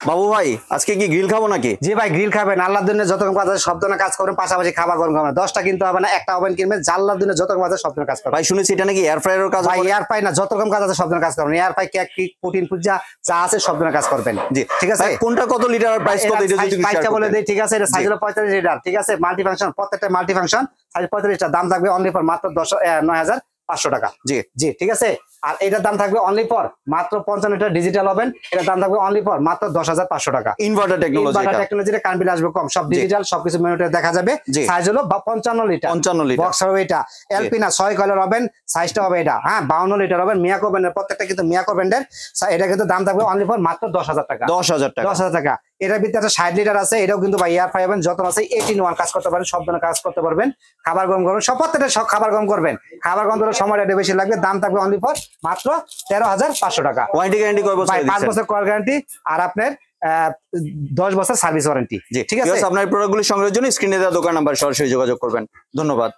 বাবু ভাই আজকে কি গ্রিল খাবো নাকি? জি ভাই, গ্রিল খাবেন। আল্লাহর দিনে যত রকম কাজ আছে সব ধরনের কাজ করবেন, পাশাপাশি খাবার গরম খাবেন। 10টা কিন্তু হবে না, একটা ওভেন কিনবেন। জাল্লার দিনে যত রকম কাজ আছে সব ধরনের কাজ করবেন। ভাই শুনেছি এটা নাকি এয়ার ফ্রায়ারের কাজ ভাই করে? এয়ার পাই না, যত রকম কাজ আছে সব ধরনের কাজ করবেন। এয়ার পাই, কেক, প্রোটিন ফুড যা আছে সব ধরনের কাজ করবেন। জি ঠিক আছে। ভাই, কোনটা কত লিটার আর প্রাইস কত এটা যদি একটু প্রাইসটা শেয়ার বলে করতেন। দেই। ঠিক আছে, এটা সাইজ হলো 45 লিটার। ঠিক আছে, মাল্টি ফাংশন, প্রত্যেকটা মাল্টি ফাংশন সাইজ 45 টা। দাম থাকবে অনলি ফর মাত্র 9,500 টাকা। জি জি ঠিক আছে। আর এটার দাম থাকবে অনলি ফর মাত্র 55 লিটার ডিজিটাল ওভেন। এটার দাম থাকবে অনলি ফর মাত্র 10,500 টাকা। ইনভার্টার টেকনোলজি ইনভার্টার এটা। টেকনোলজির কারেন্ট বিল আসবে কম, সব ডিজিটাল, সবকিছু মেনুতে দেখা যাবে। জি। সাইজ হলো 55 লিটার। 55 লিটার বক্স হবে এটা। এলপি না, 6 কয়েলের ওভেন। সাইজটা হবে এটা, হ্যাঁ 52 লিটার ওভেন। মিয়াকো ব্র্যান্ডের, প্রত্যেকটা কিন্তু মিয়াকো ব্র্যান্ডের। এটা কিন্তু দাম থাকবে অনলি ফর মাত্র 10,000 টাকা। 10,000 টাকা। 10,000 টাকা। এটার ভিতরে একটা 60 লিটার আছে, এটাও কিন্তু ভাই এয়ার পাবেন। যত আছে 18 কাজ করতে পারেন, সব ধরনের কাজ করতে পারবেন। খাবার গরম করবেন, সব প্রত্যেকটা সব খাবার গরম করবেন। খাবার গরম করার সময়টা একটু বেশি লাগবে। দাম থাকবে অনলি ফর মাত্র 13,500 টাকা। ওয়ারেন্টি গ্যারান্টি কয় বছর ভাই 5 দিচ্ছেন? বছর কল গ্যারান্টি, আর আপনার 10 বছর সার্ভিস ওয়ারেন্টি। জি ঠিক আছে। আপনার প্রোডাক্টগুলি সংগ্রহের জন্য স্ক্রিনে দেওয়া দোকান নাম্বার সরাসরি যোগাযোগ করবেন। ধন্যবাদ।